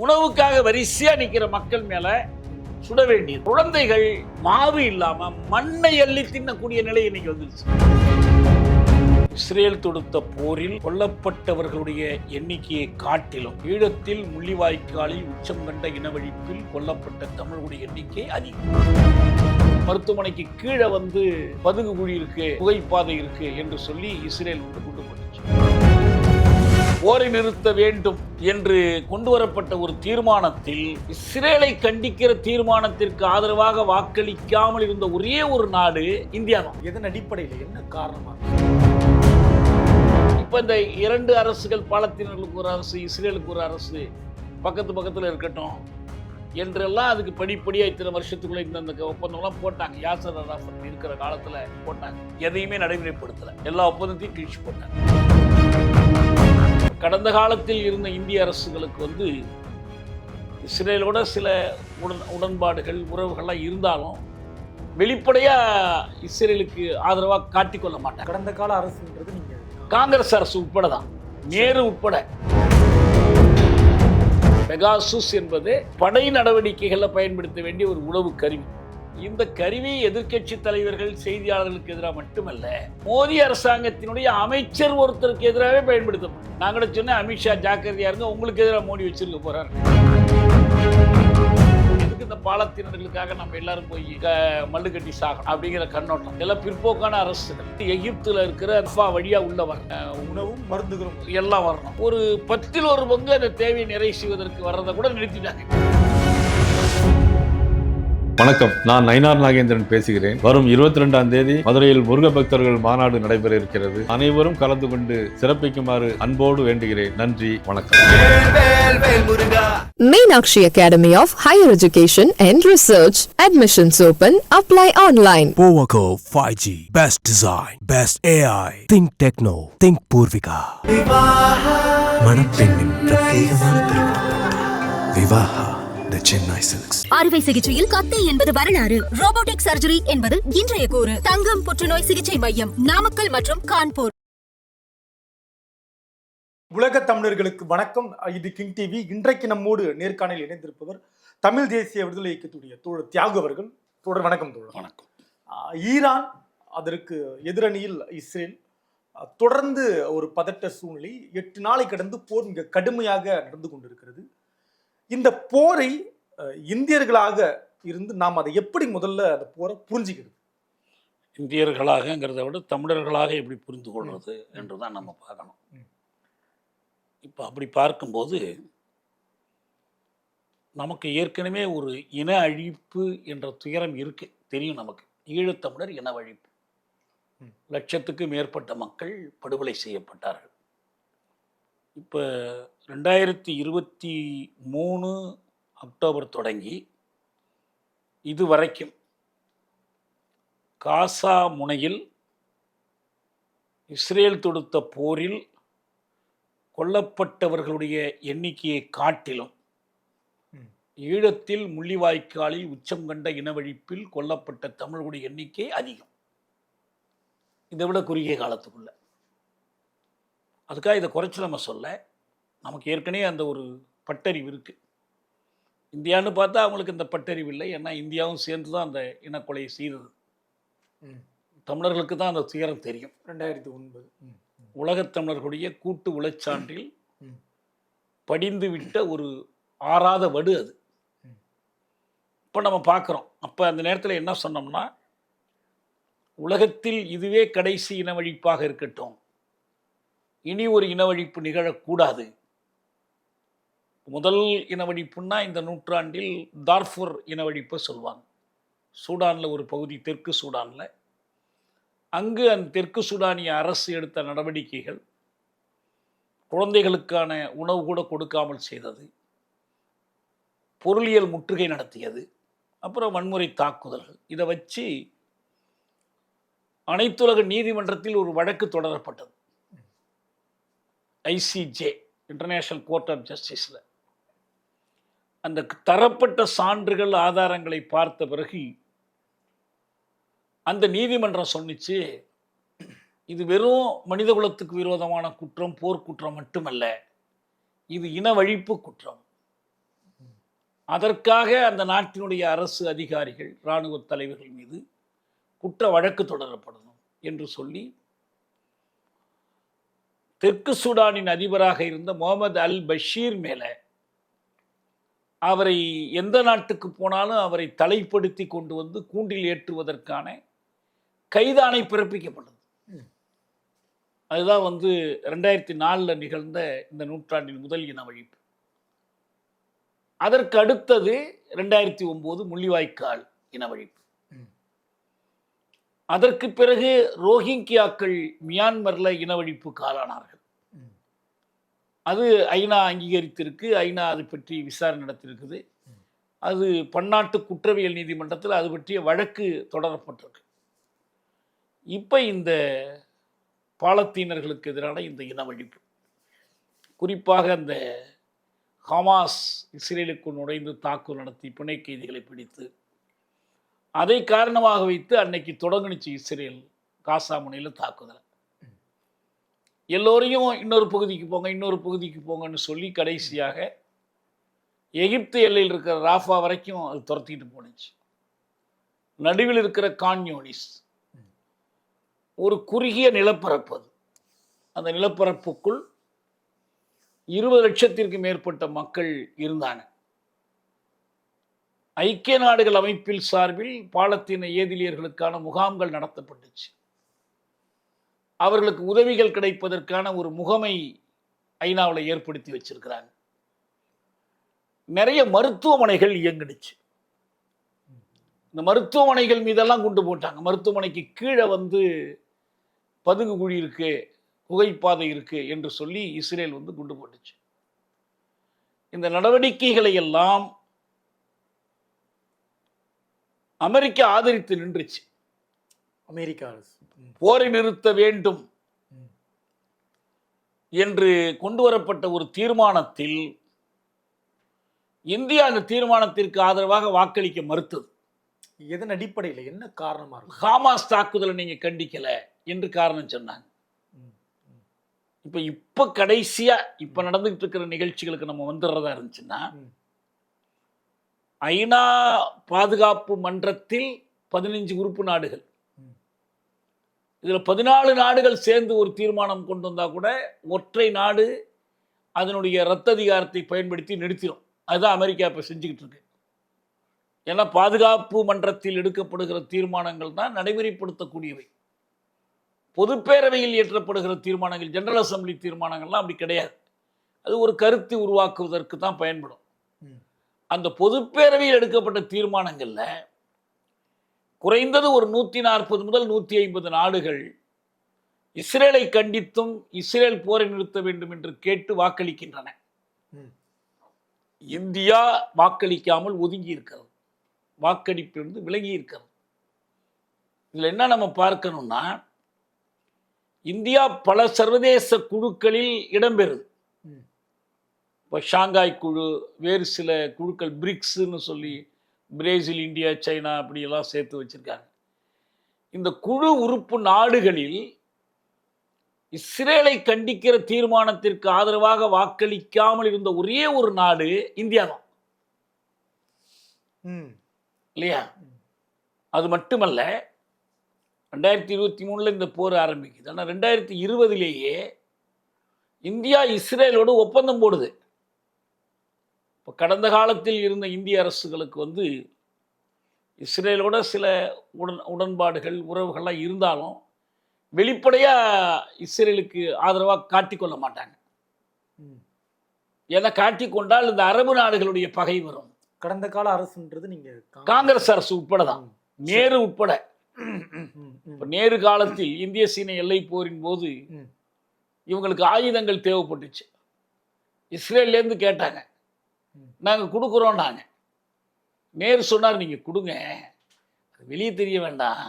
உணவுக்காக வரிசையா நிக்கிற மக்கள் மேல சுட வேண்டியது. குழந்தைகள் மாவு இல்லாம மண்ணை அள்ளி தின்னக்கூடிய நிலை இன்னைக்கு வந்துருச்சு. இஸ்ரேல் தொடுத்த போரில் கொல்லப்பட்டவர்களுடைய எண்ணிக்கையை காட்டிலும் ஈழத்தில் முள்ளிவாய்க்காலில் உச்சம் கண்ட இனவழிப்பில் கொல்லப்பட்ட தமிழர்களுடைய எண்ணிக்கை அதிகம். மருத்துவமனைக்கு கீழே பதுங்கு குழி இருக்கு, புகைப்பாதை இருக்கு என்று சொல்லி இஸ்ரேல் கொண்டு போட்டுச்சு. போரை நிறுத்த வேண்டும் என்று கொண்டு வரப்பட்ட ஒரு தீர்மானத்தில் இஸ்ரேலை கண்டிக்கிற தீர்மானத்திற்கு ஆதரவாக வாக்களிக்காமல் இருந்த ஒரே ஒரு நாடு இந்தியா தான். எதன் அடிப்படையில், என்ன காரணமாக? இப்ப இந்த இரண்டு அரசுகள், பாலஸ்தீனர்களுக்கு ஒரு அரசு, இஸ்ரேலுக்கு ஒரு அரசு பக்கத்துல இருக்கட்டும் என்றெல்லாம் அதுக்கு படிப்படியா இத்தனை வருஷத்துக்குள்ள இந்த ஒப்பந்தம்லாம் போட்டாங்க. யாசர் அரஃபத் இருக்கிற காலத்துல போட்டாங்க. எதையுமே நடைமுறைப்படுத்தல. எல்லா ஒப்பந்தத்தையும் கிழிச்சு போட்டாங்க. கடந்த காலத்தில் இருந்த இந்திய அரசுகளுக்கு இஸ்ரேலோட சில உடன்பாடுகள், உறவுகள்லாம் இருந்தாலும் வெளிப்படையா இஸ்ரேலுக்கு ஆதரவாக காட்டிக்கொள்ள மாட்டாங்க. கடந்த கால அரசுன்றது நீங்க காங்கிரஸ் அரசு உட்பட தான், நேரு உட்பட. பெகாசஸ் என்பது படை நடவடிக்கைகளில் பயன்படுத்த வேண்டிய ஒரு உளவு கருவி. இந்த கருவி எதிர்க்கட்சி தலைவர்கள், செய்தியாளர்களுக்கு எதிராக மட்டுமல்ல, மோடி அரசாங்கத்தினுடைய அமைச்சர் ஒருத்தருக்கு எதிராகவே பயன்படுத்தப்படும். நான் கூட சொன்னேன், அமித்ஷா ஜாக்கிரதையா இருங்க, உங்களுக்கு எதிராக மோடி வச்சிருக்க போறாரு. இந்த பாலஸ்தீனர்களுக்காக நம்ம எல்லாரும் போய் மல்லு கட்டி சாகணும் அப்படிங்கிற கண்ணோட்டம் எல்லாம் பிற்போக்கான அரசு. எகிப்துல இருக்கிற அல்பா வழியா உள்ள உணவும் மருந்துகளும் எல்லாம் வரணும். ஒரு 10ல் 1 பங்கு அந்த தேவையை நிறைவு செய்வதற்கு வர்றதை கூட நிறுத்திட்டாங்க. வணக்கம், நான் நயினார் நாகேந்திரன் பேசுகிறேன். வரும் 22ஆம் தேதி மதுரையில் முருக பக்தர்கள் மாநாடு நடைபெற இருக்கிறது. அனைவரும் கலந்து கொண்டு சிறப்பிக்குமாறு அன்போடு வேண்டுகிறேன். நன்றி, வணக்கம். Meenakshi Academy of Higher Education and Research. Admissions open. Apply online. Powaco 5G. Best design. Best AI. Think Techno. Think Purvika. மணப்பெண்ணின் பிரத்யேகமான திருமணம். Vivaha The Chennai Silks. அறுவை சிகிச்சையில் கத்தை என்பது வரலாறு. ரோபோட்டிக் சர்ஜரி என்பது இன்றைய கூறு. தங்கம் புற்றுநோய் சிகிச்சை மையம், நாமக்கல் மற்றும் கான்பூர். உலக தமிழர்களுக்கு வணக்கம். இது கிங் டிவி. இன்றைக்கு நம்மோடு நேர்காணலில் இணைந்திருப்பவர் தமிழ் தேசிய விடுதலை இயக்கத்துடைய தோழர் தியாகு அவர்கள். தோழர் வணக்கம். தோழர் வணக்கம். ஈரான், அதற்கு எதிரணியில் இஸ்ரேல், தொடர்ந்து ஒரு பதட்ட சூழ்நிலை. 8 நாளை கடந்து போர் மிக கடுமையாக நடந்து கொண்டிருக்கிறது. இந்த போரை இந்தியர்களாக இருந்து நாம் அதை எப்படி முதல்ல அந்த போரை புரிஞ்சுக்கிறது? இந்தியர்களாகங்கிறத விட தமிழர்களாக எப்படி புரிந்து கொள்வது என்றுதான் நம்ம பார்க்கணும். இப்போ அப்படி பார்க்கும்போது நமக்கு ஏற்கனவே ஒரு இன அழிப்பு என்ற துயரம் இருக்கு, தெரியும் நமக்கு. ஈழத்தமிழர் இன அழிப்பு, லட்சத்துக்கு மேற்பட்ட மக்கள் படுகொலை செய்யப்பட்டார்கள். இப்போ 2023 அக்டோபர் தொடங்கி இதுவரைக்கும் காசா முனையில் இஸ்ரேல் தொடுத்த போரில் கொல்லப்பட்டவர்களுடைய எண்ணிக்கையை காட்டிலும் ஈழத்தில் முள்ளிவாய்க்காலில் உச்சம் கண்ட இனவழிப்பில் கொல்லப்பட்ட தமிழர்களுடைய எண்ணிக்கை அதிகம். இதை விட குறுகிய காலத்துக்குள்ள. அதுக்காக இதை குறைச்சி நம்ம சொல்ல, நமக்கு ஏற்கனவே அந்த ஒரு பட்டறிவு இருக்குது. இந்தியான்னு பார்த்தா அவங்களுக்கு இந்த பட்டறிவு இல்லை. ஏன்னா இந்தியாவும் சேர்ந்து தான் அந்த இனக்கொலையை செய்தது. தமிழர்களுக்கு தான் அந்த துயரம் தெரியும். 2009 உலகத் தமிழர்களுடைய கூட்டு உளச்சான்றில் படிந்து விட்ட ஒரு ஆறாத வடு அது. இப்போ நம்ம பார்க்குறோம். அப்போ அந்த நேரத்தில் என்ன சொன்னோம்னா, உலகத்தில் இதுவே கடைசி இனவழிப்பாக இருக்கட்டும், இனி ஒரு இனவழிப்பு நிகழக்கூடாது. முதல் இனவழிப்புன்னா இந்த நூற்றாண்டில் தார்ஃபூர் இனவழிப்பை சொல்லுவாங்க. சூடானில் ஒரு பகுதி, தெற்கு சூடானில். அங்கு அந்த தெற்கு சூடானிய அரசு எடுத்த நடவடிக்கைகள், குழந்தைகளுக்கான உணவு கூட கொடுக்காமல் செய்தது, பொருளியல் முற்றுகை நடத்தியது, அப்புறம் வன்முறை தாக்குதல்கள். இதை வச்சு அனைத்துலக நீதிமன்றத்தில் ஒரு வழக்கு தொடரப்பட்டது. ICJ, இன்டர்நேஷனல் கோர்ட் ஆஃப் ஜஸ்டிஸில். அந்த தரப்பட்ட சான்றுகள், ஆதாரங்களை பார்த்த பிறகு அந்த நீதிமன்றம் சொன்னிச்சு, இது வெறும் மனித குலத்துக்கு விரோதமான குற்றம், போர்க்குற்றம் மட்டுமல்ல, இது இனவழிப்பு குற்றம். அதற்காக அந்த நாட்டினுடைய அரசு அதிகாரிகள் இராணுவ தலைவர்கள் மீது குற்ற வழக்கு தொடரப்படணும் என்று சொல்லி தெற்கு சூடானின் அதிபராக இருந்த முகமது அல் பஷீர் மேலே அவரை எந்த நாட்டுக்கு போனாலும் அவரை தலைப்படுத்தி கொண்டு வந்து கூண்டில் ஏற்றுவதற்கான கைதாணை பிறப்பிக்கப்பட்டது. அதுதான் 2004 நிகழ்ந்த இந்த நூற்றாண்டின் முதல் இனவழிப்பு. அதற்கு அடுத்தது 2009 முள்ளிவாய்க்கால் இனவழிப்பு. அதற்கு பிறகு ரோஹிங்கியாக்கள் மியான்மர்ல இனவழிப்புக்கு ஆளானார்கள். அது ஐநா அங்கீகரித்திருக்கு. ஐநா அதை பற்றி விசாரணை நடத்தியிருக்குது. அது பன்னாட்டு குற்றவியல் நீதிமன்றத்தில் அது பற்றிய வழக்கு தொடரப்பட்டிருக்கு. இப்போ இந்த பாலத்தீனர்களுக்கு எதிரான இந்த இனவழிப்பு, குறிப்பாக அந்த ஹமாஸ் இஸ்ரேலுக்குள் நுழைந்து தாக்குதல் நடத்தி பிணை கைதிகளை பிடித்து அதை காரணமாக வைத்து அன்னைக்கு தொடங்குனுச்சு இஸ்ரேல் காசா முனையில் தாக்குதல். எல்லோரையும் இன்னொரு பகுதிக்கு போங்கன்னு சொல்லி கடைசியாக எகிப்து எல்லையில் இருக்கிற ராஃபா வரைக்கும் அது துரத்திட்டு போனுச்சு. நடுவில் இருக்கிற கான்யூனிஸ் ஒரு குறுகிய நிலப்பரப்பு. அது அந்த நிலப்பரப்புக்குள் 20 லட்சத்திற்கு மேற்பட்ட மக்கள் இருந்தாங்க. ஐக்கிய நாடுகள் அமைப்பில் சார்பில் பாலத்தீன ஏதிலியர்களுக்கான முகாம்கள் நடத்தப்பட்டுச்சு. அவர்களுக்கு உதவிகள் கிடைப்பதற்கான ஒரு முகமை ஐநாவில் ஏற்படுத்தி வச்சிருக்கிறாங்க. நிறைய மருத்துவமனைகள் இயங்குனுச்சு. இந்த மருத்துவமனைகள் மீதெல்லாம் குண்டு போட்டாங்க. மருத்துவமனைக்கு கீழே பதுங்கு குழி இருக்கு, புகைப்பாதை இருக்கு என்று சொல்லி இஸ்ரேல் குண்டு போட்டுச்சு. இந்த நடவடிக்கைகளை எல்லாம் அமெரிக்கா ஆதரித்து நின்றுச்சு. அமெரிக்க அரசு போரை நிறுத்த வேண்டும் என்று கொண்டு வரப்பட்ட ஒரு தீர்மானத்தில் இந்தியா அந்த தீர்மானத்திற்கு ஆதரவாக வாக்களிக்க மறுத்தது. எதன் அடிப்படையில், என்ன காரணமா இருக்கு? ஹமாஸ் தாக்குதலை நீங்க கண்டிக்கல என்று காரணம் சொன்னாங்க. இப்ப கடைசியா இப்ப நடந்துகிட்டு இருக்கிற நிகழ்ச்சிகளுக்கு நம்ம வந்துடுறதா இருந்துச்சுன்னா, ஐநா பாதுகாப்பு மன்றத்தில் 15 உறுப்பு நாடுகள், இதுல 14 நாடுகள் சேர்ந்து ஒரு தீர்மானம் கொண்டு வந்தா கூட ஒற்றை நாடு அதனுடைய ரத்ததிகாரத்தை பயன்படுத்தி நிறுத்திடும். அதுதான் அமெரிக்கா இப்ப செஞ்சுக்கிட்டு இருக்கு. ஏன்னா பாதுகாப்பு மன்றத்தில் எடுக்கப்படுகிற தீர்மானங்கள் தான் நடைமுறைப்படுத்தக்கூடியவை. பொதுப்பேரவையில் இயற்றப்படுகிற தீர்மானங்கள், ஜெனரல் அசம்பிளி தீர்மானங்கள்லாம் அப்படி கிடையாது. அது ஒரு கருத்தை உருவாக்குவதற்கு தான் பயன்படும். அந்த பொதுப்பேரவையில் எடுக்கப்பட்ட தீர்மானங்கள்ல குறைந்தது ஒரு 140 முதல் 150 நாடுகள் இஸ்ரேலை கண்டித்தும் இஸ்ரேல் போரை நிறுத்த வேண்டும் என்று கேட்டு வாக்களிக்கின்றன. இந்தியா வாக்களிக்காமல் ஒதுங்கி இருக்கிறது, வாக்கெடுப்பிலிருந்து விலகி இருக்கிறது. இதுல என்ன நம்ம பார்க்கணும்னா, இந்தியா பல சர்வதேச குழுக்களில் இடம்பெறுது. இப்போ ஷாங்காய் குழு, வேறு சில குழுக்கள், பிரிக்ஸ்ன்னு சொல்லி பிரேசில், இந்தியா, சைனா அப்படியெல்லாம் சேர்த்து வச்சிருக்காங்க. இந்த குழு உறுப்பு நாடுகளில் இஸ்ரேலை கண்டிக்கிற தீர்மானத்திற்கு ஆதரவாக வாக்களிக்காமல் இருந்த ஒரே ஒரு நாடு இந்தியா தான், இல்லையா? அது மட்டுமல்ல, 2023 இந்த போர் ஆரம்பிக்குது. ஆனால் 2020 இந்தியா இஸ்ரேலோடு ஒப்பந்தம் போடுது. இப்போ கடந்த காலத்தில் இருந்த இந்திய அரசுகளுக்கு இஸ்ரேலோட சில உடன்பாடுகள், உறவுகள்லாம் இருந்தாலும் வெளிப்படையாக இஸ்ரேலுக்கு ஆதரவாக காட்டிக்கொள்ள மாட்டாங்க. ஏன்னா காட்டிக்கொண்டால் இந்த அரபு நாடுகளுடைய பகை வரும். கடந்த கால அரசுன்றது நீங்க காங்கிரஸ் அரசு உட்பட தான், நேரு உட்பட. நேரு காலத்தில் இந்திய சீன எல்லை போரின் போது இவங்களுக்கு ஆயுதங்கள் தேவைப்பட்டுச்சு. இஸ்ரேல்லேருந்து கேட்டாங்க, நாங்கள் கொடுக்குறோம். நாங்கள் நேரு சொன்னார், நீங்கள் கொடுங்க, வெளியே தெரிய வேண்டாம்.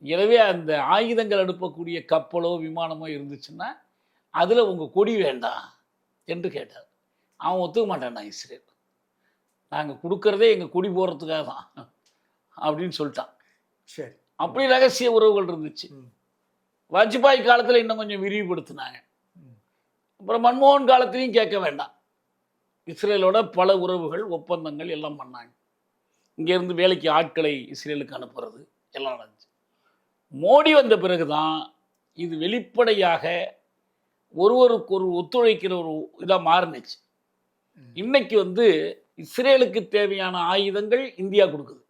எனவே அந்த ஆயுதங்கள் அனுப்பக்கூடிய கப்பலோ விமானமோ இருந்துச்சுன்னா அதில் உங்கள் கொடி வேண்டாம் என்று கேட்டார். அவன் ஒத்துக்க மாட்டான், இஸ்ரேல் நாங்கள் கொடுக்கறதே எங்கள் கொடி போகிறதுக்காக தான் அப்படின்னு சொல்லிட்டான். சரி, அப்படி ரகசிய உறவுகள் இருந்துச்சு. வாஜ்பாய் காலத்தில் இன்னும் கொஞ்சம் விரிவுபடுத்தினாங்க. அப்புறம் மன்மோகன் காலத்திலையும் கேட்க வேண்டாம், இஸ்ரேலோட பல உறவுகள், ஒப்பந்தங்கள் எல்லாம் பண்ணாங்க. இங்கேருந்து வேலைக்கு ஆட்களை இஸ்ரேலுக்கு அனுப்புறது எல்லாம் நடந்துச்சு. மோடி வந்த பிறகு தான் இது வெளிப்படையாக ஒருவருக்கு ஒரு ஒத்துழைக்கிற ஒரு இதாக மாறுனுச்சு. இன்னைக்கு வந்து இஸ்ரேலுக்கு தேவையான ஆயுதங்கள் இந்தியா கொடுக்குது,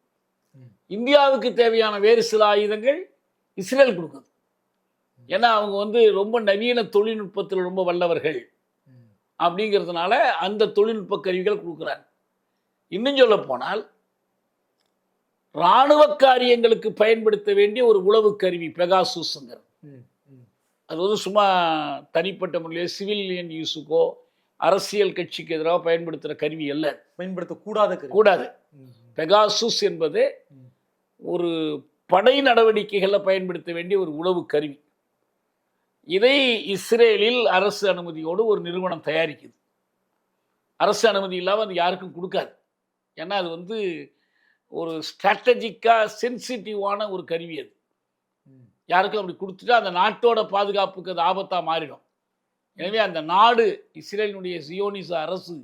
இந்தியாவுக்கு தேவையான வேறு சில ஆயுதங்கள் இஸ்ரேல் கொடுக்குது. ஏன்னா அவங்க வந்து ரொம்ப நவீன தொழில்நுட்பத்தில் ரொம்ப வல்லவர்கள் அப்படிங்கிறதுனால அந்த தொழில்நுட்ப கருவிகள் கொடுக்குறாங்க. இன்னும் சொல்ல போனால் இராணுவ காரியங்களுக்கு பயன்படுத்த வேண்டிய ஒரு உளவு கருவி பெகாசூஸ்ங்கிறது, அது வந்து சும்மா தனிப்பட்ட முறையில் சிவிலியன் யூஸுக்கோ அரசியல் கட்சிக்கு எதிராக பயன்படுத்துகிற கருவி அல்ல, கூடாது. பெகாசூஸ் என்பது ஒரு படை நடவடிக்கைகளில் பயன்படுத்த வேண்டிய ஒரு உளவு கருவி. இதை இஸ்ரேலில் அரசு அனுமதியோடு ஒரு நிறுவனம் தயாரிக்குது. அரசு அனுமதி இல்லாமல் அது யாருக்கும் கொடுக்காது. ஏன்னா அது வந்து ஒரு ஸ்ட்ராட்டஜிக்காக சென்சிட்டிவான ஒரு கருவி. அது யாருக்கும் அப்படி கொடுத்துட்டா அந்த நாட்டோட பாதுகாப்புக்கு அது ஆபத்தாக மாறிடும். எனவே அந்த நாடு இஸ்ரேலினுடைய சியோனிச அரசு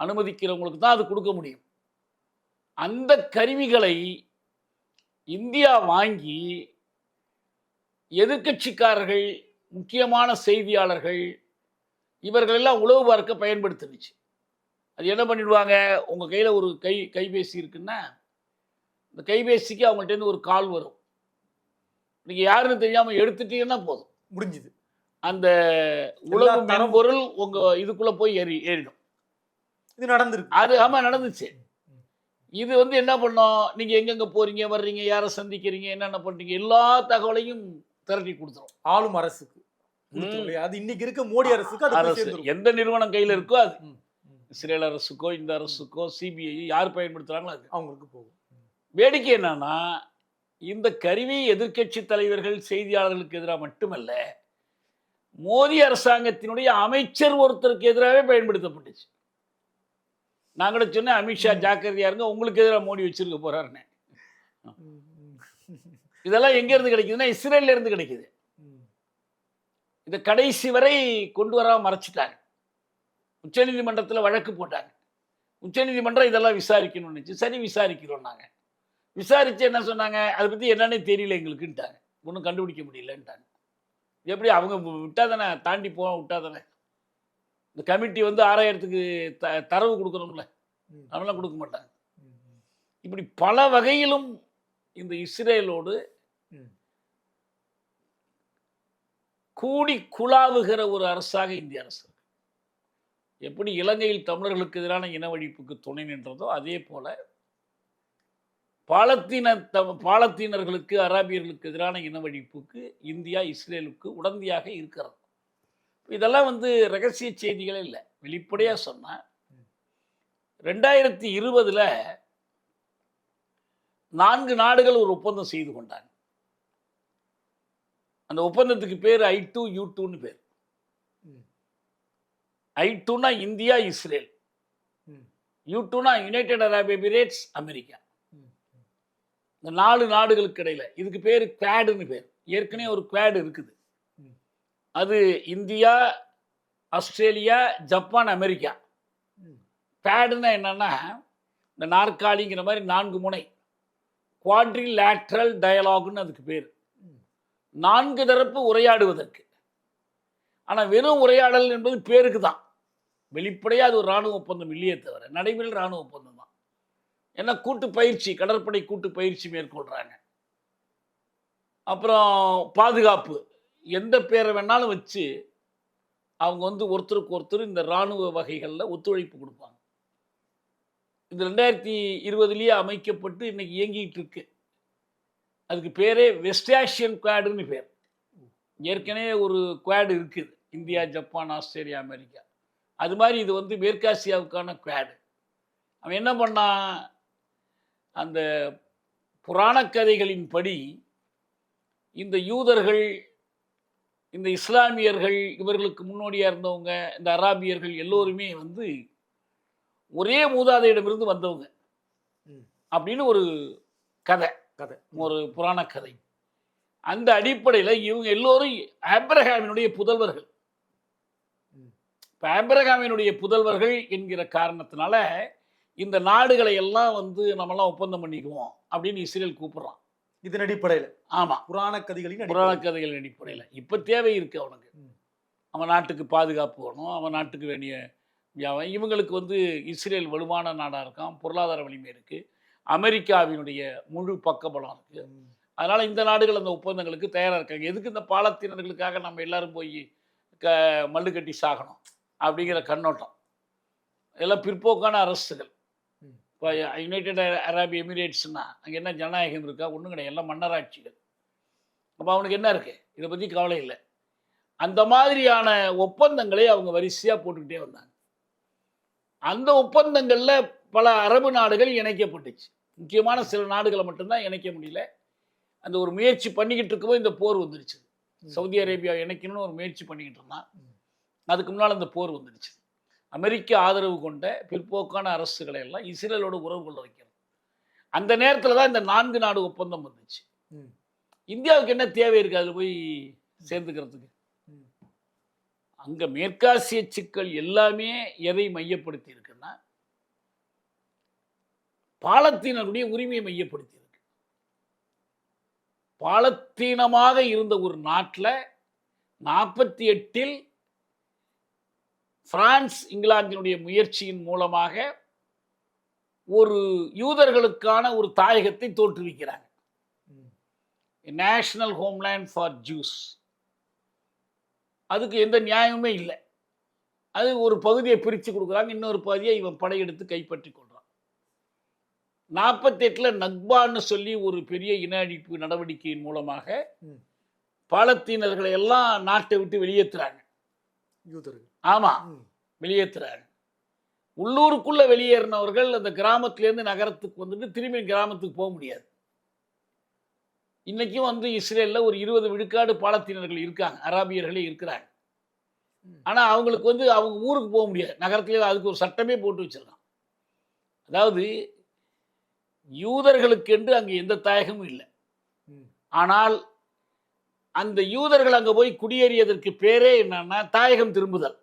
அனுமதிக்கிறவங்களுக்கு தான் அது கொடுக்க முடியும். அந்த கருவிகளை இந்தியா வாங்கி எதிர்க்கட்சிக்காரர்கள், முக்கியமான செய்தியாளர்கள் இவர்களெல்லாம் உளவு பார்க்க பயன்படுத்தினுச்சு. அது என்ன பண்ணிடுவாங்க, உங்கள் கையில் ஒரு கைபேசி இருக்குன்னா இந்த கைபேசிக்கு அவங்கள்ட்டேருந்து ஒரு கால் வரும். நீங்கள் யாருன்னு தெரியாமல் எடுத்துட்டீங்கன்னா போதும், முடிஞ்சுது. அந்த உளவு மென்பொருள் உங்கள் இதுக்குள்ளே போய் ஏறிடும். இது நடந்துருக்கு. அது ஆமாம் நடந்துச்சு. இது வந்து என்ன பண்ணோம், நீங்கள் எங்கெங்கே போகிறீங்க, வர்றீங்க, யாரை சந்திக்கிறீங்க, என்னென்ன பண்ணுறீங்க, எல்லா தகவலையும் திரட்டி கொடுத்துரும் ஆளும் அரசுக்கு. அது இன்னைக்கு இருக்க மோடி அரசுக்கு அரசு எந்த நிறுவனம் கையில் இருக்கோ அது இஸ்ரேல் அரசுக்கோ இந்த அரசுக்கோ சிபிஐ யார் பயன்படுத்துகிறாங்களோ அது அவங்களுக்கு போகும். வேடிக்கை என்னன்னா, இந்த கருவி எதிர்க்கட்சி தலைவர்கள், செய்தியாளர்களுக்கு எதிராக மட்டுமல்ல, மோடி அரசாங்கத்தினுடைய அமைச்சர் ஒருத்தருக்கு எதிராகவே பயன்படுத்தப்பட்டுச்சு. நான் கூட சொன்னேன், அமித்ஷா ஜாக்கிரதையா இருங்க, உங்களுக்கு எதிராக மோடி வச்சிருக்க போறாருன்னு. இதெல்லாம் எங்க இருந்து கிடைக்குதுன்னா இஸ்ரேல்ல இருந்து கிடைக்குது. இதை கடைசி வரை கொண்டு வராம மறைச்சிட்டாங்க. உச்சநீதிமன்றத்தில் வழக்கு போட்டாங்க. உச்சநீதிமன்றம் இதெல்லாம் விசாரிக்கணும்னு, சரி விசாரிக்கிறோம். நாங்கள் விசாரிச்சு என்ன சொன்னாங்க, அதை பற்றி என்னன்னே தெரியல எங்களுக்குன்ட்டாங்க, ஒன்றும் கண்டுபிடிக்க முடியலன்ட்டாங்க. எப்படி அவங்க விட்டா தானே, தாண்டி போக விட்டா தானே. இந்த கமிட்டி வந்து ஆராயறதுக்கு தரவு கொடுக்கணும்ல, அதெல்லாம் கொடுக்க மாட்டாங்க. இப்படி பல வகையிலும் இந்த இஸ்ரேலோடு கூடி குழாவுகிற ஒரு அரசாக இந்திய அரசு. எப்படி இலங்கையில் தமிழர்களுக்கு எதிரான இனவழிப்புக்கு துணை நின்றதோ அதே போல பாலத்தீனர்களுக்கு, அராபியர்களுக்கு எதிரான இனவழிப்புக்கு இந்தியா இஸ்ரேலுக்கு உடந்தையாக இருக்கிறது. இதெல்லாம் வந்து ரகசிய செய்திகளே இல்லை, வெளிப்படையாக சொன்னால் 2020 4 நாடுகள் ஒரு ஒப்பந்தம் செய்து கொண்டாங்க. அந்த ஒப்பந்தத்துக்கு பேர் I2U2ன்னு பேர். I2னா இந்தியா, இஸ்ரேல். U2னா யுனைடெட் அரப் எமிரேட்ஸ், அமெரிக்கா. இந்த 4 நாடுகளுக்கு இடையில இதுக்கு பேர் குவாடுன்னு பேர். ஏற்கனவே ஒரு குவாடு இருக்குது. அது இந்தியா, ஆஸ்திரேலியா, ஜப்பான், அமெரிக்கா. குவாடுன்னா என்னன்னா, இந்த நாற்காலிங்கிற மாதிரி 4 முனை, குவாட்ரிலேட்ரல் டயலாக்னு அதுக்கு பேர். 4 தரப்பு உரையாடுவதற்கு. ஆனால் வெறும் உரையாடல் என்பது பேருக்கு தான், வெளிப்படையாக அது ஒரு இராணுவ ஒப்பந்தம் இல்லையே தவிர நடைமுறையில் இராணுவ ஒப்பந்தம் தான். ஏன்னா கூட்டு பயிற்சி, கடற்படை கூட்டு பயிற்சி மேற்கொள்கிறாங்க. அப்புறம் பாதுகாப்பு, எந்த பேரை வேணாலும் வச்சு அவங்க வந்து ஒருத்தருக்கு ஒருத்தர் இந்த இராணுவ வகைகளில் ஒத்துழைப்பு கொடுப்பாங்க. இந்த 2020 அமைக்கப்பட்டு இன்னைக்கு இயங்கிட்டு இருக்கு. அதுக்கு பேரே வெஸ்ட் ஆசியன் குவாடுன்னு பேர். ஏற்கனவே ஒரு குவாடு இருக்குது, இந்தியா, ஜப்பான், ஆஸ்திரேலியா, அமெரிக்கா. அது மாதிரி இது வந்து மேற்காசியாவுக்கான குவாடு. அவன் என்ன பண்ணான், அந்த புராண கதைகளின்படி இந்த யூதர்கள், இந்த இஸ்லாமியர்கள், இவர்களுக்கு முன்னோடியாக இருந்தவங்க, இந்த அராபியர்கள் எல்லோருமே வந்து ஒரே மூதாதையிடமிருந்து வந்தவங்க அப்படின்னு ஒரு கதை, ஒரு புராண கதை. அந்த அடிப்படையில் இவங்க எல்லோரும் ஆப்ரஹாமினுடைய புதல்வர்கள். இப்போ ஆபிரகாமினுடைய புதல்வர்கள் என்கிற காரணத்தினால இந்த நாடுகளை எல்லாம் வந்து நம்மலாம் ஒப்பந்தம் பண்ணிக்குவோம் அப்படின்னு இஸ்ரேல் கூப்பிடுறான். இதன் அடிப்படையில் ஆமாம், புராண கதைகளின் புராண கதைகளின் அடிப்படையில். இப்போ தேவை இருக்கு அவனுக்கு. அவன் நாட்டுக்கு பாதுகாப்பு வேணும், அவன் நாட்டுக்கு வேண்டிய இவங்களுக்கு வந்து இஸ்ரேல் வலுவான நாடாக இருக்கான், பொருளாதார வலிமை இருக்குது, அமெரிக்காவினுடைய முழு பக்கபலம் இருக்குது. அதனால் இந்த நாடுகள் அந்த ஒப்பந்தங்களுக்கு தயாராக இருக்காங்க. எதுக்கு இந்த பாலத்தீனர்களுக்காக நம்ம எல்லாரும் போய் மல்லு கட்டி சாகணும் அப்படிங்கிற கண்ணோட்டம். எல்லாம் பிற்போக்கான அரசுகள். இப்போ யுனைடெட் அரபு எமிரேட்ஸ்னா அங்கே என்ன ஜனநாயகம் இருக்கா? ஒன்றும் கிடையாது, எல்லாம் மன்னராட்சிகள். அப்போ அவனுக்கு என்ன இருக்குது? இதை பற்றி கவலை இல்லை. அந்த மாதிரியான ஒப்பந்தங்களை அவங்க வரிசையாக போட்டுக்கிட்டே வந்தாங்க. அந்த ஒப்பந்தங்களில் பல அரபு நாடுகள் இணைக்கப்பட்டுச்சு. முக்கியமான சில நாடுகளை மட்டும்தான் இணைக்க முடியல. அந்த ஒரு முயற்சி பண்ணிக்கிட்டு இருக்கும்போது இந்த போர் வந்துடுச்சு. சவுதி அரேபியா இணைக்கணும்னு ஒரு முயற்சி பண்ணிக்கிட்டு இருந்தான். அதுக்கு முன்னால் அந்த போர் வந்துடுச்சு. அமெரிக்க ஆதரவு கொண்ட பிற்போக்கான அரசுகளை எல்லாம் இஸ்ரேலோட உறவு கொள்ள வைக்கிறது. அந்த நேரத்தில் தான் இந்த 4 நாடு ஒப்பந்தம் வந்துச்சு. இந்தியாவுக்கு என்ன தேவை இருக்குது அதில் போய் சேர்ந்துக்கிறதுக்கு? அங்கே மேற்காசிய சிக்கல் எல்லாமே எதை மையப்படுத்தி இருக்குன்னா பாலத்தீனருடைய உரிமையை மையப்படுத்தி இருக்கு. பாலத்தீனமாக இருந்த ஒரு நாட்டில் 48 பிரான்ஸ் இங்கிலாந்தினுடைய முயற்சியின் மூலமாக ஒரு யூதர்களுக்கான ஒரு தாயகத்தை தோற்றுவிக்கிறாங்க. National homeland for Jews. அதுக்கு எந்த நியாயமுமே இல்லை. அது ஒரு பகுதியை பிரித்து கொடுக்குறாங்க, இன்னொரு பகுதியை இவன் படையெடுத்து கைப்பற்றி கொள்றான். 48 நக்பான்னு சொல்லி ஒரு பெரிய இன அழிப்பு நடவடிக்கையின் மூலமாக பாலத்தீனர்களை எல்லாம் நாட்டை விட்டு வெளியேற்றுறாங்க. ஆமாம், வெளியேற்றுறாங்க. உள்ளூருக்குள்ள வெளியேறினவர்கள் அந்த கிராமத்திலேருந்து நகரத்துக்கு வந்துட்டு திரும்பி கிராமத்துக்கு போக முடியாது. இன்னைக்கும் வந்து இஸ்ரேலில் ஒரு 20 விழுக்காடு பாலத்தீனர்கள் இருக்காங்க, அராபியர்களே இருக்கிறாங்க. ஆனால் அவங்களுக்கு வந்து அவங்க ஊருக்கு போக முடியாது, நகரத்திலே. அதுக்கு ஒரு சட்டமே போட்டு வச்சிருக்கான். அதாவது யூதர்களுக்கு என்று அங்கே எந்த தாயகமும் இல்லை. ஆனால் அந்த யூதர்கள் அங்கே போய் குடியேறியதற்கு பேரே என்னன்னா தாயகம் திரும்புதல்.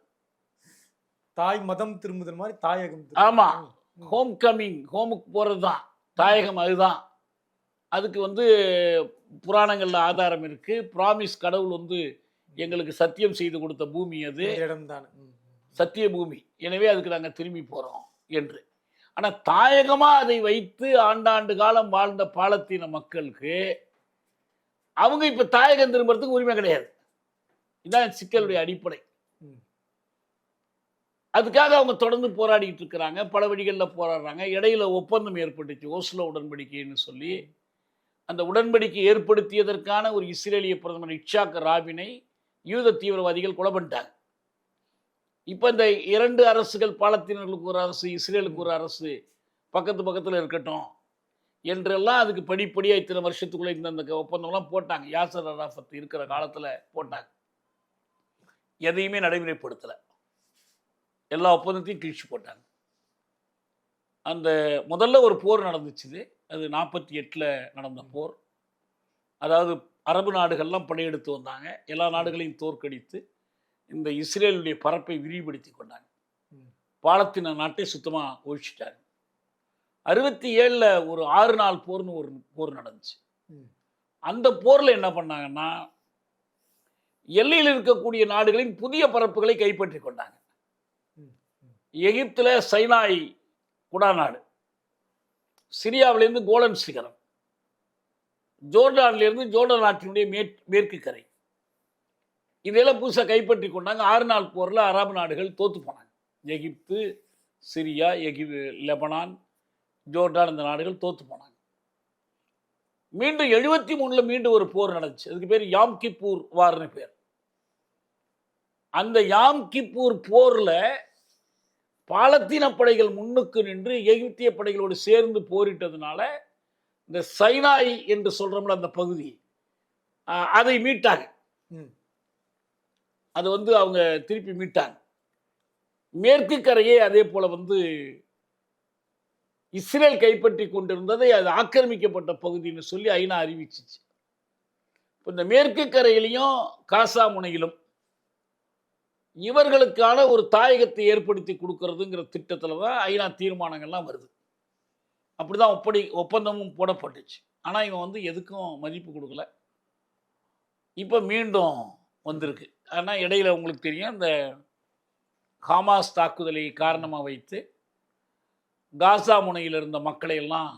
தாய் மதம் திரும்புதல் மாதிரி தாயகம். ஆமாம், ஹோம் கமிங், ஹோமுக்கு போகிறது தான் தாயகம். அதுதான். அதுக்கு வந்து புராணங்களில் ஆதாரம் இருக்குது. ப்ராமிஸ், கடவுள் வந்து எங்களுக்கு சத்தியம் செய்து கொடுத்த பூமி அது, இடம்தான் சத்திய பூமி. எனவே அதுக்கு நாங்கள் திரும்பி போகிறோம் என்று. ஆனால் தாயகமாக அதை வைத்து ஆண்டாண்டு காலம் வாழ்ந்த பாலத்தீன மக்களுக்கு அவங்க இப்போ தாயகம் திரும்புறதுக்கு உரிமை கிடையாது. இதுதான் சிக்கலுடைய அடிப்படை. அதுக்காக அவங்க தொடர்ந்து போராடிட்டு இருக்கிறாங்க, பல வழிகளில் போராடுறாங்க. இடையில ஒப்பந்தம் ஏற்பட்டுச்சு, ஓஸ்லோ உடன்படிக்கைன்னு சொல்லி. அந்த உடன்படிக்கை ஏற்படுத்தியதற்கான ஒரு இஸ்ரேலிய பிரதமர் இட்சாக் ராபினை யூத தீவிரவாதிகள் கொலை பண்ணிட்டாங்க. இப்போ இந்த 2 அரசுகள், பாலத்தீனர்களுக்கு ஒரு அரசு, இஸ்ரேலுக்கு ஒரு அரசு, பக்கத்து பக்கத்தில் இருக்கட்டும் என்றெல்லாம் அதுக்கு படிப்படியாக இத்தனை வருஷத்துக்குள்ளே இந்த ஒப்பந்தம்லாம் போட்டாங்க. யாசர் அராஃபத் இருக்கிற காலத்தில் போட்டாங்க. எதையுமே நடைமுறைப்படுத்தலை, எல்லா ஒப்பந்தத்தையும் கிழிச்சு போட்டாங்க. அந்த முதல்ல ஒரு போர் நடந்துச்சு, அது 48 நடந்த போர். அதாவது அரபு நாடுகள்லாம் படையெடுத்து வந்தாங்க, எல்லா நாடுகளையும் தோற்கடித்து இந்த இஸ்ரேலுடைய பரப்பை விரிவுபடுத்தி கொண்டாங்க. பாலத்தீன நாட்டை சுத்தமாக ஒழிச்சிட்டாங்க. 67 ஒரு 6 நாள் போர்னு ஒரு போர் நடந்துச்சு. அந்த போரில் என்ன பண்ணாங்கன்னா எல்லையில் இருக்கக்கூடிய நாடுகளின் புதிய பரப்புகளை கைப்பற்றி கொண்டாங்க. எகிப்தில் சைனாய் குடாநாடு, சிரியாவிலேருந்து கோலன் சிகரம், ஜோர்டான்லேருந்து ஜோர்டான் நாட்டினுடைய மேற்கு கரை, இதெல்லாம் புதுசாக கைப்பற்றி கொண்டாங்க. 6 நாள் போரில் அரபு நாடுகள் தோற்று போனாங்க. எகிப்து, சிரியா, லெபனான், ஜோர்டான், இந்த நாடுகள் தோற்று போனாங்க. மீண்டும் 73 மீண்டும் ஒரு போர் நடந்துச்சு. அதுக்கு பேர் யாம் கிப்பூர் வார்னு பேர். அந்த யாம் கிப்பூர் போரில் பாலத்தீன படைகள் முன்னுக்கு நின்று எகிப்திய படைகளோடு சேர்ந்து போரிட்டதுனால இந்த சைனாய் என்று சொல்கிறோம்ல அந்த பகுதி, அதை மீட்டாங்க. அது வந்து அவங்க திருப்பி மீட்டாங்க. மேற்கு கரையே அதே போல வந்து இஸ்ரேல் கைப்பற்றி கொண்டிருந்ததை அது ஆக்கிரமிக்கப்பட்ட பகுதின்னு சொல்லி ஐநா அறிவிச்சிச்சு. இப்போ இந்த மேற்கு கரையிலையும் காசா முனையிலும் இவர்களுக்கான ஒரு தாயகத்தை ஏற்படுத்தி கொடுக்கறதுங்கிற திட்டத்தில் தான் ஐநா தீர்மானங்கள்லாம் வருது. அப்படிதான் ஒப்பந்தமும் போடப்பட்டுச்சு. ஆனால் இவன் வந்து எதுக்கும் மதிப்பு கொடுக்கல. இப்போ மீண்டும் வந்திருக்கு. ஆனால் இடையில உங்களுக்கு தெரியும், இந்த ஹமாஸ் தாக்குதலை காரணமாக வைத்து காசா முனையில் இருந்த மக்களை எல்லாம்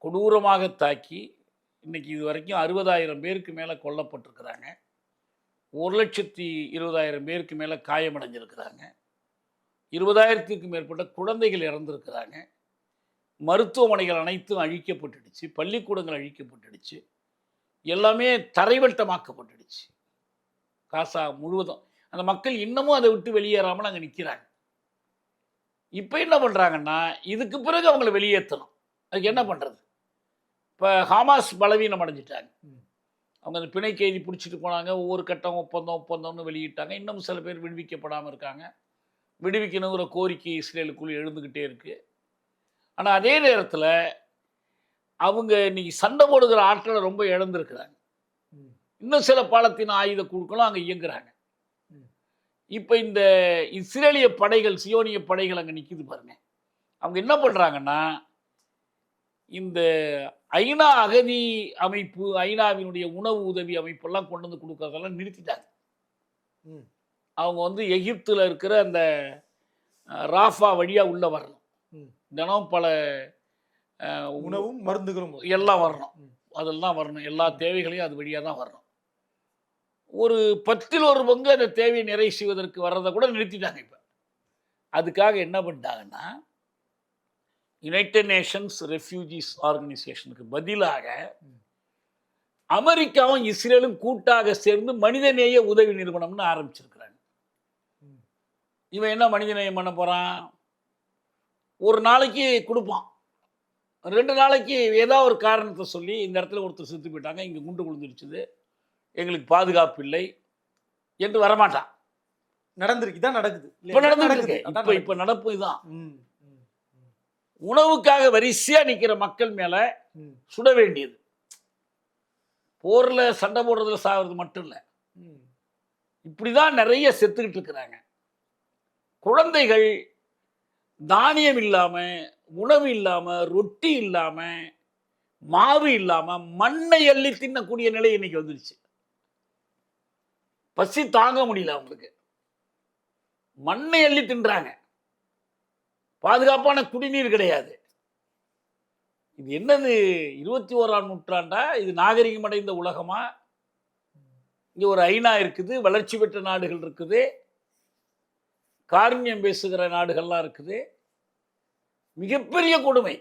கொடூரமாக தாக்கி இன்னைக்கு இது வரைக்கும் 60,000 பேருக்கு மேலே கொல்லப்பட்டிருக்கிறாங்க. 1,20,000 பேருக்கு மேலே காயமடைஞ்சிருக்கிறாங்க. 20,000க்கும் மேற்பட்ட குழந்தைகள் இறந்துருக்கிறாங்க. மருத்துவமனைகள் அனைத்தும் அழிக்கப்பட்டுடுச்சு. பள்ளிக்கூடங்கள் அழிக்கப்பட்டுடுச்சு. எல்லாமே தரைவட்டமாக்கப்பட்டுடுச்சு. காசா முழுவதும் அந்த மக்கள் இன்னமும் அதை விட்டு வெளியேறாமல் அங்கே நிற்கிறாங்க. இப்போ என்ன பண்ணுறாங்கன்னா, இதுக்கு பிறகு அவங்கள வெளியேற்றணும். அதுக்கு என்ன பண்ணுறது? இப்போ ஹமாஸ் பலவீனம் அடைஞ்சிட்டாங்க. அவங்க அந்த பிணை கைதி பிடிச்சிட்டு போனாங்க. ஒவ்வொரு கட்டம் ஒப்பந்தம்னு வெளியிட்டாங்க. இன்னும் சில பேர் விடுவிக்கப்படாமல் இருக்காங்க. விடுவிக்கணுங்கிற கோரிக்கை இஸ்ரேலுக்குள் எழுந்துக்கிட்டே இருக்குது. ஆனால் அதே நேரத்தில் அவங்க இன்னைக்கு சண்டை போடுகிற ஆட்களை ரொம்ப இழந்திருக்கிறாங்க. இன்னும் சில பாலத்தின் ஆயுத குழுக்களும் அங்கே இயங்குறாங்க. இப்போ இந்த இஸ்ரேலிய படைகள், சியோனிய படைகள் அங்கே நிற்கிது பாருங்க. அவங்க என்ன பண்ணுறாங்கன்னா, இந்த ஐநா அகதி அமைப்பு, ஐநாவினுடைய உணவு உதவி அமைப்பெல்லாம் கொண்டு வந்து கொடுக்கறதெல்லாம் நிறுத்திட்டாங்க. அவங்க வந்து எகிப்தில் இருக்கிற அந்த ராஃபா வழியாக உள்ளே வரணும். தினம் பல உணவும் மருந்துகளும் எல்லாம் வரணும். அதெல்லாம் வரணும். எல்லா தேவைகளையும் அது வழியாக தான் வரணும். ஒரு 10ல் 1 பங்கு அந்த தேவையை நிறைவு செய்வதற்கு வர்றதை கூட நிறுத்திட்டாங்க. இப்போ அதுக்காக என்ன பண்ணிட்டாங்கன்னா, யுனைடெட் நேஷன்ஸ் ரெஃப்யூஜிஸ் ஆர்கனைசேஷனுக்கு பதிலாக அமெரிக்காவும் இஸ்ரேலும் கூட்டாக சேர்ந்து மனிதநேய உதவி நிறுவனம்னு ஆரம்பிச்சிருக்கிறாங்க. இவன் என்ன மனிதநேயம் பண்ண போகிறான்? ஒரு நாளைக்கு கொடுப்பான், 2 நாளைக்கு ஏதாவது ஒரு காரணத்தை சொல்லி, இந்த இடத்துல ஒருத்தர் செத்து போயிட்டாங்க, இங்கே குண்டு விழுந்துருச்சுது, எங்களுக்கு பாதுகாப்பு இல்லை என்று வரமாட்டான். நடந்திருக்கு. இதான் நடக்குது. இப்போ நடந்துருக்கு. இப்போ நடப்பு இதுதான். உணவுக்காக வரிசையா நிற்கிற மக்கள் மேல சுட வேண்டியது. போர்ல சண்டை போடுறதுல சாகிறது மட்டும் இல்லை, இப்படிதான் நிறைய செத்துக்கிட்டு இருக்கிறாங்க. குழந்தைகள் தானியம் இல்லாம, உணவு இல்லாம, ரொட்டி இல்லாம, மாவு இல்லாம மண்ணை அள்ளி தின்னக்கூடிய நிலை இன்னைக்கு வந்துருச்சு. பசி தாங்க முடியல அவங்களுக்கு, மண்ணை அள்ளி தின்றாங்க. பாதுகாப்பான குடிநீர் கிடையாது. இது என்னது? 21ஆம் நூற்றாண்டா? இது நாகரிகம் அடைந்த உலகமா? இங்கே ஒரு ஐநா இருக்குது, வளர்ச்சி பெற்ற நாடுகள் இருக்குது, காருண்யம் பேசுகிற நாடுகள்லாம் இருக்குது. மிகப்பெரிய கொடுமை.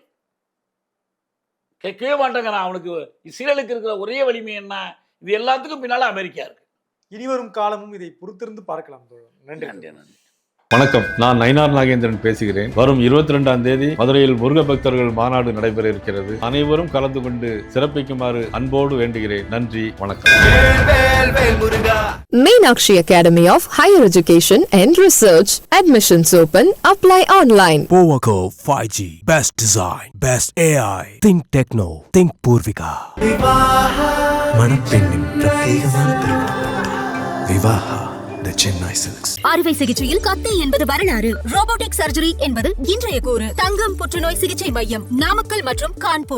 கேட்கவே மாட்டாங்க. நான் அவனுக்கு இஸ்ரேலுக்கு இருக்கிற ஒரே வலிமை என்ன? இது எல்லாத்துக்கும் பின்னால அமெரிக்கா இருக்கு. இனிவரும் காலமும் இதை பொறுத்திருந்து பார்க்கலாம். நன்றி. நன்றி. வணக்கம், நான் நயினார் நாகேந்திரன் பேசுகிறேன். வரும் 22ஆம் தேதி மதுரையில் முருக பக்தர்கள் மாநாடு நடைபெற இருக்கிறது. அனைவரும் கலந்து கொண்டு சிறப்பிக்குமாறு அன்போடு வேண்டுகிறேன். நன்றி, வணக்கம். Meenakshi Academy of Higher Education and Research. Admissions open. Apply online. Powaco 5G. Best design. Best AI. Think Techno. Think Purvika. மணப்பெண்ணின் பிரத்யேகமான திருமணம். Vivaha The Chennai Silks. அறுவை சிகிச்சையில் கத்தை என்பது வரலாறு, ரோபோட்டிக் சர்ஜரி என்பது இன்றைய கூறு. தங்கம் புற்றுநோய் சிகிச்சை மையம், நாமக்கல் மற்றும் கான்பூர்.